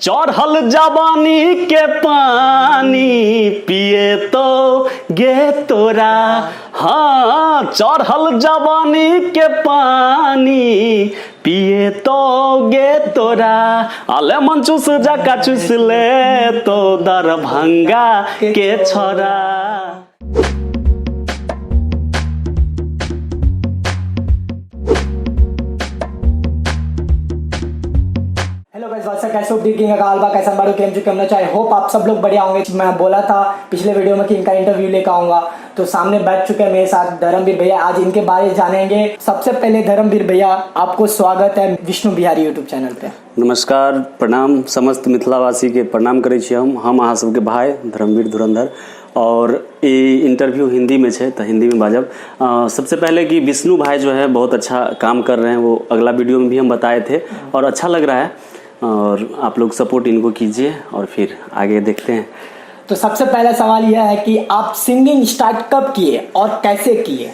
चढ़ल जवानी के पानी पिए तो गे तोरा। हाँ, चढ़ल जवानी के पानी पिए तो गे तोरा। अले मन चूस जका चूस ले तो दरभंगा के छोरा। कैसे कैसा बारू केम चुके हमने चाहे होप आप सब लोग बढ़िया होंगे। मैं बोला था पिछले वीडियो में कि इनका इंटरव्यू लेकर आऊंगा, तो सामने बैठ चुके हैं मेरे साथ धर्मवीर भैया। आज इनके बारे में जानेंगे। सबसे पहले धर्मवीर भैया, आपको स्वागत है विष्णु बिहारी यूट्यूब चैनल पे। नमस्कार, प्रणाम समस्त मिथिलावासी के प्रणाम करै छी हम अहाँ सबके भाई धर्मवीर धुरंधर। और ये इंटरव्यू हिंदी में है तो हिंदी में बाजब। सबसे पहले कि विष्णु भाई जो है बहुत अच्छा काम कर रहे हैं, वो अगला वीडियो में भी हम बताए थे और अच्छा लग रहा है, और आप लोग सपोर्ट इनको कीजिए और फिर आगे देखते हैं। तो सबसे पहला सवाल यह है कि आप सिंगिंग स्टार्ट कब किए और कैसे किए?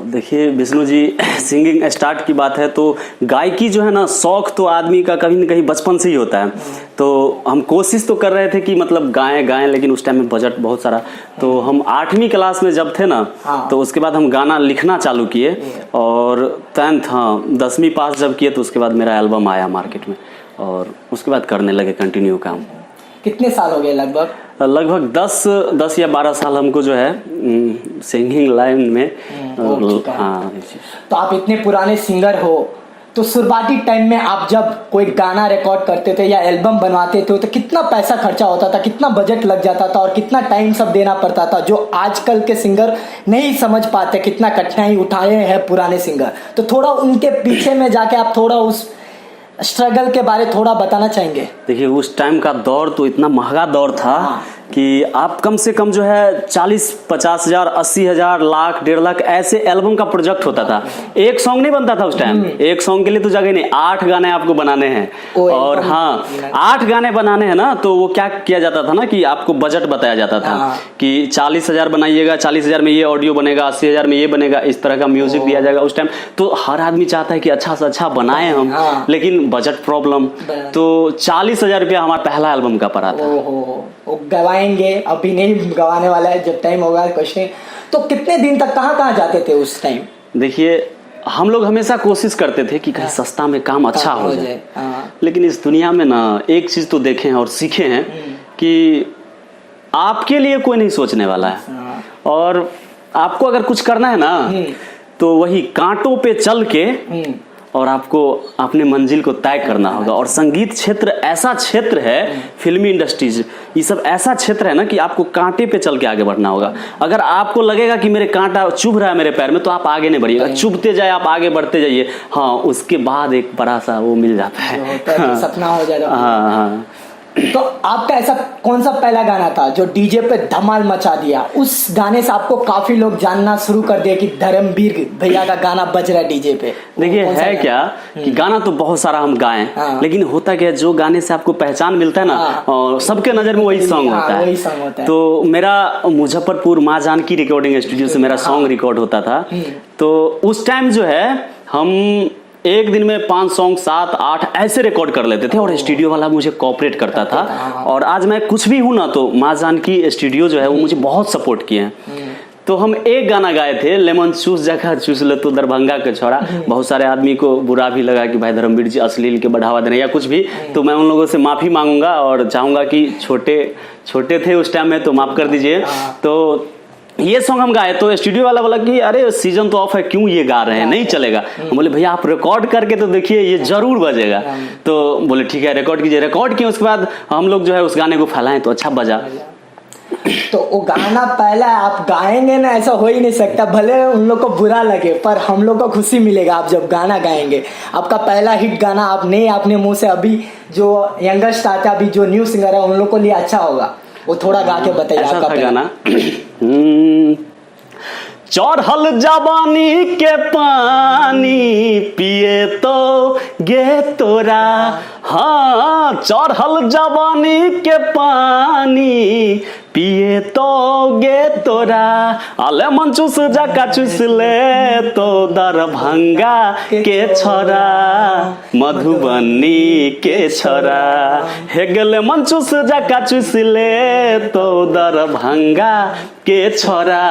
देखिए विष्णु जी, सिंगिंग स्टार्ट की बात है तो गायकी जो है ना, शौक तो आदमी का कहीं न कहीं बचपन से ही होता है। तो हम कोशिश तो कर रहे थे कि मतलब गाएं, लेकिन उस टाइम में बजट बहुत सारा। तो हम 8वीं क्लास में जब थे ना, तो उसके बाद हम गाना लिखना चालू किए और 10वीं पास जब किए तो उसके बाद मेरा एल्बम आया मार्केट में और उसके बाद करने लगे कंटिन्यू काम। कितने साल हो गए? लगभग 10 या 12 साल हमको जो है सिंगिंग लाइन में। हाँ, तो आप इतने पुराने सिंगर हो, तो शुरुआती टाइम में आप जब कोई गाना रिकॉर्ड करते थे या एल्बम बनवाते थे तो कितना पैसा खर्चा होता था, कितना बजट लग जाता था और कितना टाइम सब देना पड़ता था, जो आजकल के सिंगर नहीं समझ पाते कितना कठिनाई उठाए हैं पुराने सिंगर। तो थोड़ा उनके पीछे में जाके आप थोड़ा उस स्ट्रगल के बारे थोड़ा बताना चाहेंगे? देखिए उस टाइम का दौर तो इतना महंगा दौर था कि आप कम से कम जो है 40-50 हजार, 80 हजार, लाख, 1.5 लाख ऐसे एल्बम का प्रोजेक्ट होता था। एक सॉन्ग नहीं बनता था उस टाइम। एक सॉन्ग के लिए तो जगह नहीं, 8 गाने आपको बनाने हैं। और हाँ, 8 गाने बनाने हैं ना, तो वो क्या किया जाता था ना कि आपको बजट बताया जाता था कि 40 हजार बनाइएगा, 40 हजार में ये ऑडियो बनेगा, 80 हजार में ये बनेगा, इस तरह का म्यूजिक दिया जाएगा। उस टाइम तो हर आदमी चाहता है कि अच्छा से अच्छा बनाए हम, लेकिन बजट प्रॉब्लम। तो 40 हजार रुपया हमारा पहला एल्बम का पड़ा था। गवाएंगे, अभी नहीं गवाने वाला है, जब टाइम होगा क्वेश्चन। तो कितने दिन तक कहाँ जाते थे उस टाइम? देखिए हम लोग हमेशा कोशिश करते थे कि कहीं सस्ता में काम अच्छा हो जाए। लेकिन इस दुनिया में ना एक चीज तो देखे हैं और सीखे हैं कि आपके लिए कोई नहीं सोचने वाला है, और आपको अगर कुछ करना है ना तो वही कांटों पे चल के और आपको अपने मंजिल को तय करना होगा। और संगीत क्षेत्र ऐसा क्षेत्र है, फिल्मी इंडस्ट्रीज, ये सब ऐसा क्षेत्र है ना कि आपको कांटे पे चल के आगे बढ़ना होगा। अगर आपको लगेगा कि मेरे कांटा चुभ रहा है मेरे पैर में, तो आप आगे नहीं बढ़िएगा, चुभते जाए, आप आगे बढ़ते जाइए। हाँ, उसके बाद एक बड़ा सा वो मिल जाता है, सपना हो जाएगा। हाँ। तो आपका ऐसा कौन सा पहला गाना था जो डीजे पे धमाल मचा दिया? उस गाने से आपको काफी लोग जानना शुरू कर दिया कि धर्मवीर भैया का गाना बज रहा है डीजे पे। देखिए है क्या कि गाना तो बहुत सारा हम गाएं, लेकिन होता क्या है, जो गाने से आपको पहचान मिलता है ना, और सबके नजर में वही सॉन्ग होता है। तो मेरा मुजफ्फरपुर माँ जानकी रिकॉर्डिंग स्टूडियो से मेरा सॉन्ग रिकॉर्ड होता था। तो उस टाइम जो है हम एक दिन में 5 सॉन्ग, 7, 8 ऐसे रिकॉर्ड कर लेते थे, और स्टूडियो वाला मुझे कोऑपरेट करता था। और आज मैं कुछ भी हूं ना, तो माँ जानकी स्टूडियो जो है वो मुझे बहुत सपोर्ट किए हैं। तो हम एक गाना गाए थे, लेमन चूस जगह चूस ले तो दरभंगा के छोरा। बहुत सारे आदमी को बुरा भी लगा कि भाई धर्मवीर जी अश्लील के बढ़ावा दे रहे हैं या कुछ भी, तो मैं उन लोगों से माफी मांगूंगा और चाहूंगा कि छोटे थे उस टाइम में, तो माफ कर दीजिए। तो ये सॉन्ग हम गाए तो स्टूडियो वाला बोला कि अरे सीजन तो ऑफ है, क्यों ये गा रहे हैं, नहीं चलेगा। हम बोले भैया आप रिकॉर्ड करके तो देखिए, ये जरूर बजेगा। तो बोले ठीक है रिकॉर्ड कीजिए। रिकॉर्ड किए, उसके बाद हम लोग जो है उस गाने को फैलाएं तो अच्छा बजा। तो वो गाना पहला आप गाएंगे ना, ऐसा हो ही नहीं सकता, भले उन लोग को बुरा लगे पर हम लोग को खुशी मिलेगा आप जब गाना गाएंगे। आपका पहला हिट गाना आपने अपने मुंह से, अभी जो यंगस्ट आता है, अभी जो न्यू सिंगर है, उन लोग को लिए अच्छा होगा, वो थोड़ा गा के बताइए। ऐसा था गाना, चढ़ल जवानी के पानी पिए तो गे तोरा। हाँ, चढ़ल जवानी के पानी पिए तो गे तोरा अले मन चूस जाका चूस ले तो दरभंगा के छोरा मधुबनी के छोरा हे गेले मन चूस जाका चूस ले तो दरभंगा के छोरा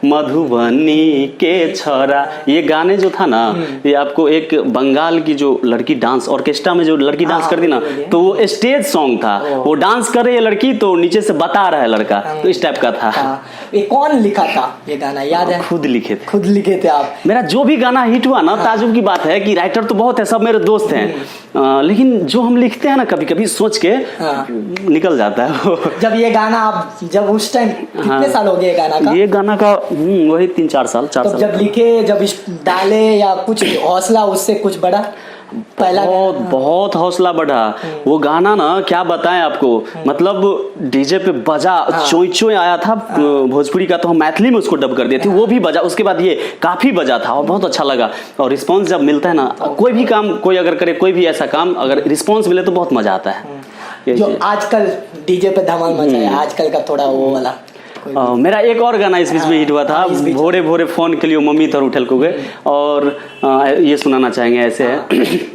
मधुबनी के छोरा। ये गाने जो था ना ये आपको एक बंगाल की जो लड़की डांस ऑर्केस्ट्रा में जो लड़की डांस करती ना तो वो स्टेज सॉन्ग था। वो डांस कर रही है लड़की तो नीचे से बता रहा है लड़का, तो इस टाइप का था। ये कौन लिखा था ये गाना याद है? खुद लिखे थे। खुद लिखे थे आप? मेरा जो भी गाना हिट हुआ ना ताजुब की बात है कि राइटर तो बहुत है, सब मेरे दोस्त हैं, लेकिन जो हम लिखते हैं ना कभी कभी सोच के निकल जाता है वो। जब ये गाना आप जब उस टाइम कितने साल हो गए ये गाना का वही 3-4 साल 4 साल। जब लिखे जब डाले या कुछ हौसला उससे कुछ बढ़ा? पहला बहुत हौसला बढ़ा। वो गाना ना क्या बताएं आपको, मतलब डीजे पे बजा चोई चोई आया था भोजपुरी का, तो हम मैथिली में उसको डब कर दिए थे, वो भी बजा। उसके बाद ये काफी बजा था और बहुत अच्छा लगा। और रिस्पांस जब मिलता है ना, कोई भी काम कोई अगर करे, कोई भी ऐसा काम अगर रिस्पांस मिले तो बहुत मजा आता है। जो आजकल डीजे पे धमाल मचा है आजकल का थोड़ा वो वाला मेरा एक और गाना इस बीच में हिट हुआ था, भोरे भोरे फोन के लिए मम्मी तो उठल को गए, और ये सुनाना चाहेंगे ऐसे है।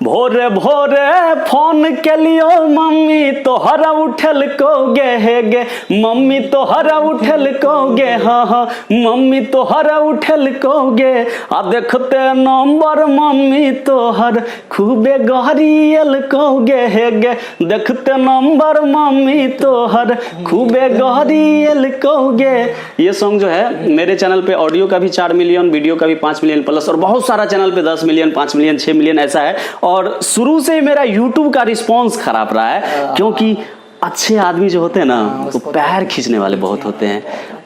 भोरे भोरे फोन के लियो मम्मी तोहरा उठल को गे हे गे, मम्मी तोहरा उठल को गे, हाँ हाँ मम्मी तोहरा उठल को गे, आ देखते नंबर मम्मी तोहर खूबे गहरियल को गे हे गे, देखते नंबर मम्मी तोहर खूबे गहरियल को गे। ये सॉन्ग जो है मेरे चैनल पे ऑडियो का भी 4 मिलियन, वीडियो का भी 5 मिलियन प्लस, और बहुत सारा चैनल पे 10 मिलियन 5 मिलियन 6 मिलियन ऐसा है। और शुरू से मेरा YouTube का रिस्पांस खराब रहा है, क्योंकि अच्छे आदमी जो होते हैं ना तो पैर खींचने वाले बहुत होते हैं,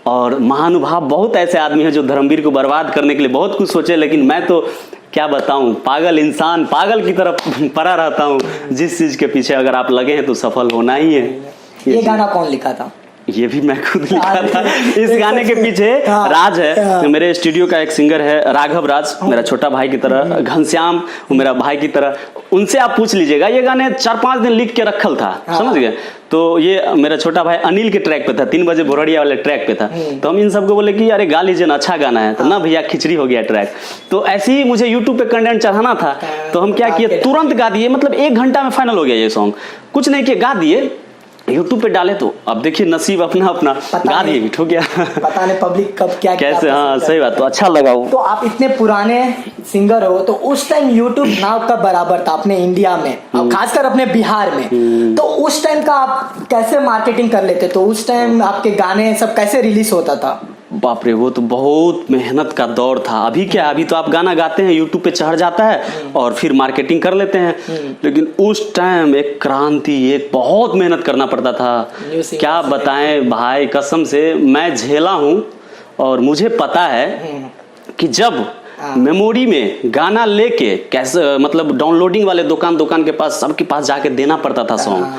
और महानुभाव बहुत ऐसे आदमी हैं जो धर्मवीर को बर्बाद करने के लिए बहुत कुछ सोचे, लेकिन मैं तो क्या बताऊं, पागल इंसान, पागल की तरफ पड़ा रहता हूं। जिस चीज के पीछे अगर आप लगे हैं तो सफल होना ही है। ये गाना कौन लिखा था? ये भी मैं खुद लिखा था। इस गाने के पीछे राज है, मेरे स्टूडियो का एक सिंगर है राघव राज, मेरा छोटा भाई की तरह, घनश्याम मेरा भाई की तरह, उनसे आप पूछ लीजिएगा। ये गाने 4-5 दिन लिख के रखल था, समझ गए। तो ये मेरा छोटा भाई अनिल के ट्रैक पे था, 3 बजे भोरड़िया वाले ट्रैक पे था। तो हम इन सबको बोले कि अरे गा लीजिए ना, अच्छा गाना है। तो ना भैया खिचड़ी हो गया ट्रैक। तो ऐसे ही मुझे यूट्यूब पे कंटेंट चढ़ाना था, तो हम क्या किए, तुरंत गा दिए, मतलब 1 घंटा में फाइनल हो गया ये सॉन्ग। कुछ नहीं किया, गा दिए, यूट्यूब पे डाले। तो अब देखिए नसीब अपना अपना, गा दिए, हिट हो गया। पता नहीं पब्लिक कब क्या कैसे, हाँ सही बात। तो अच्छा लगा वो। तो आप इतने पुराने सिंगर हो, तो उस टाइम यूट्यूब नाव का बराबर था अपने इंडिया में, खासकर अपने बिहार में। तो उस टाइम का आप कैसे मार्केटिंग कर लेते? तो उस टाइम आपके गाने सब कैसे रिलीज होता था? बाप रे, वो तो बहुत मेहनत का दौर था। अभी क्या, अभी तो आप गाना गाते हैं यूट्यूब पे चढ़ जाता है और फिर मार्केटिंग कर लेते हैं, लेकिन उस टाइम एक क्रांति, एक बहुत मेहनत करना पड़ता था। क्या बताएं भाई, कसम से मैं झेला हूं, और मुझे पता है कि जब मेमोरी में गाना लेके कैसे, मतलब डाउनलोडिंग वाले दुकान के पास, सबके पास जाके देना पड़ता था सॉन्ग।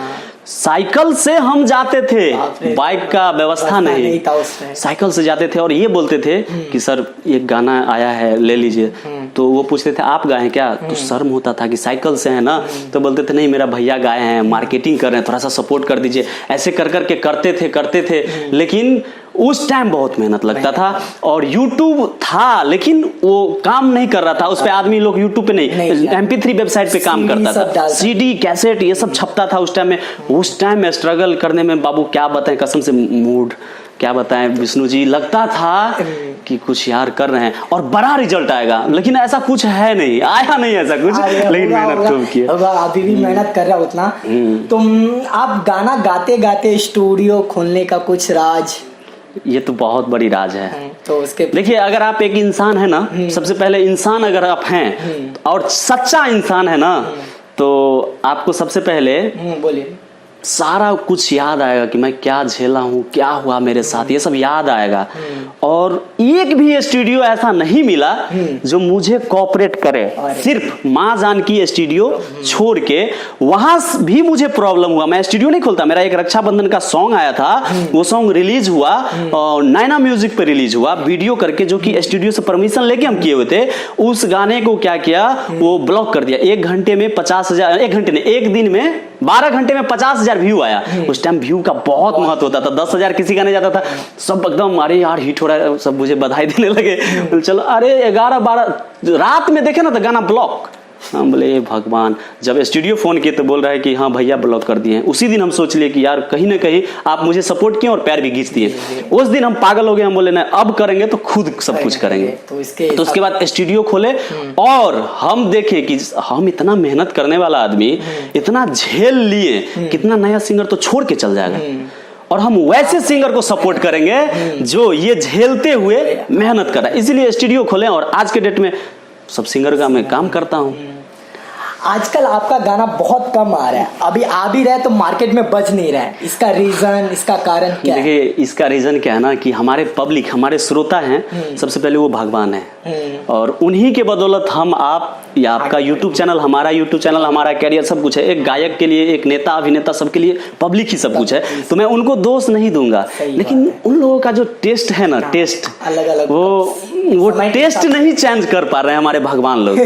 साइकिल से हम जाते थे, बाइक का व्यवस्था नहीं था उसमें, साइकिल से जाते थे और ये बोलते थे कि सर ये गाना आया है ले लीजिए। तो वो पूछते थे आप गाए क्या? तो शर्म होता था कि साइकिल से है ना, तो बोलते थे नहीं मेरा भैया गाए हैं, मार्केटिंग कर रहे हैं, थोड़ा सा सपोर्ट कर दीजिए। ऐसे कर करके करते थे। लेकिन उस टाइम बहुत मेहनत लगता था, और YouTube था लेकिन वो काम नहीं कर रहा था। उस पे आदमी लोग YouTube पे नहीं MP3 वेबसाइट पे काम करता था, CD कैसेट ये सब छपता था उस टाइम में। उस टाइम में स्ट्रगल करने में बाबू क्या बताएं, कसम से मूड क्या बताएं विष्णु जी, लगता था कि कुछ यार कर रहे हैं और बड़ा रिजल्ट आएगा, लेकिन ऐसा कुछ है नहीं, आया नहीं ऐसा कुछ, लेकिन मेहनत खूब की। अभी भी मेहनत कर रहा उतना। तुम आप गाना गाते गाते स्टूडियो खोलने का कुछ राज? ये तो बहुत बड़ी राज है। तो उसके देखिए, अगर आप एक इंसान है ना, सबसे पहले इंसान अगर आप हैं और सच्चा इंसान है ना, तो आपको सबसे पहले बोलिए सारा कुछ याद आएगा कि मैं क्या झेला हूँ, क्या हुआ मेरे साथ, ये सब याद आएगा। और एक भी स्टूडियो ऐसा नहीं मिला जो मुझे कोऑपरेट करे। सिर्फ माँ जानकी स्टूडियो छोड़ के वहां भी मुझे प्रॉब्लम हुआ, मैं स्टूडियो नहीं खोलता। मेरा एक रक्षाबंधन का सॉन्ग आया था, वो सॉन्ग रिलीज हुआ और नैना म्यूजिक पे रिलीज हुआ वीडियो करके, जो कि स्टूडियो से परमिशन लेके हम किए हुए थे। उस गाने को क्या किया, वो ब्लॉक कर दिया। 1 घंटे में 50,000, 1 घंटे नहीं 1 दिन में 12 घंटे में 50,000 व्यू आया। उस टाइम व्यू का बहुत महत्व होता था। 10,000 किसी का नहीं जाता था, सब एकदम अरे यार हिट हो रहा है, सब मुझे बधाई देने लगे। चलो अरे 11-12 रात में देखे ना तो गाना ब्लॉक। हम बोले भगवान, जब स्टूडियो फोन किए तो बोल रहा है कि हाँ भैया ब्लॉक कर दिए हैं। उसी दिन हम सोच लिए कि यार कहीं ना कहीं आप मुझे सपोर्ट किए और पैर भी खींच दिए। उस दिन हम पागल हो गए, हम बोले ना अब करेंगे तो खुद सब कुछ करेंगे। तो उसके बाद स्टूडियो खोले और हम देखे कि हम इतना मेहनत करने वाला आदमी इतना झेल लिए, कितना नया सिंगर तो छोड़ के चल जाएगा और हम वैसे सिंगर को सपोर्ट करेंगे जो ये झेलते हुए मेहनत कर रहा है। इसीलिए स्टूडियो खोले और आज के डेट में सब सिंगर का मैं काम करता हूँ। आजकल आपका गाना बहुत कम आ रहा है, अभी आ भी रहा है तो मार्केट में बज नहीं रहा है, इसका रीजन, इसका कारण क्या है? देखिए इसका रीजन क्या है ना कि हमारे पब्लिक, हमारे श्रोता हैं, सबसे पहले वो भगवान है और उन्हीं के बदौलत हम, आप या आपका यूट्यूब चैनल, हमारा यूट्यूब चैनल, हमारा कैरियर सब कुछ है। एक गायक के लिए, एक नेता, अभिनेता, सबके लिए पब्लिक ही सब कुछ है। तो मैं उनको दोष नहीं दूंगा, लेकिन उन लोगों का जो टेस्ट है ना, टेस्ट अलग अलग, वो टेस्ट नहीं चेंज कर पा रहे हैं हमारे भगवान लोग।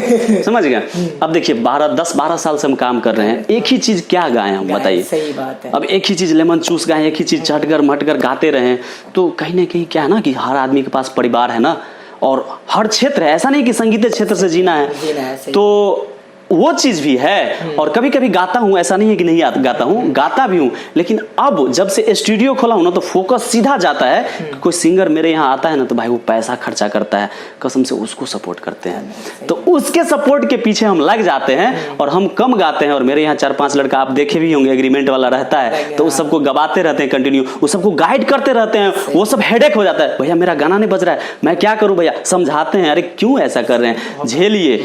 समझ गए? अब देखिए 10-12 साल से हम काम कर रहे हैं, एक ही चीज क्या गाएं हम, बताइए। सही बात है। अब एक ही चीज लेमन चूस गाएं, एक ही चीज चटकर मटकर गाते रहे, तो कहीं ना कहीं क्या है ना कि हर आदमी के पास परिवार है ना, और हर क्षेत्र है, ऐसा नहीं कि संगीत क्षेत्र से जीना है, तो वो चीज भी है। और कभी कभी गाता हूं, ऐसा नहीं है कि नहीं गाता हूं, गाता भी हूं, लेकिन अब जब से स्टूडियो खोला हूं ना तो फोकस सीधा जाता है। कोई सिंगर मेरे यहाँ आता है ना तो भाई वो पैसा खर्चा करता है, कसम से उसको सपोर्ट करते हैं, तो उसके सपोर्ट के पीछे हम लग जाते हैं और हम कम गाते हैं। और मेरे यहाँ 4-5 लड़का, आप देखे भी होंगे, एग्रीमेंट वाला रहता है, तो उस सबको गवाते रहते हैं कंटिन्यू, उस सबको गाइड करते रहते हैं। वो सब हेडेक हो जाता है, भैया मेरा गाना नहीं बज रहा है, मैं क्या करूं भैया, समझाते हैं, अरे क्यों ऐसा कर रहे हैं, झेलिए।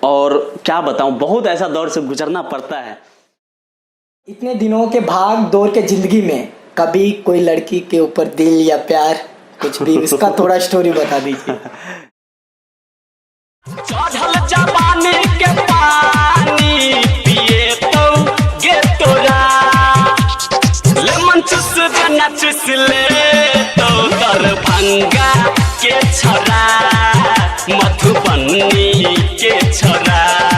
और क्या बताऊं, बहुत ऐसा दौर से गुजरना पड़ता है। इतने दिनों के भाग दौड़ के जिंदगी में कभी कोई लड़की के ऊपर दिल या प्यार कुछ भी, इसका थोड़ा स्टोरी बता दीजिए। चढ़ल जवानी के पानी पिए तो गे तोरा, लेमन चूस जना चूस ले तो दरभंगा के छोरा, मधुबनी के छोरा।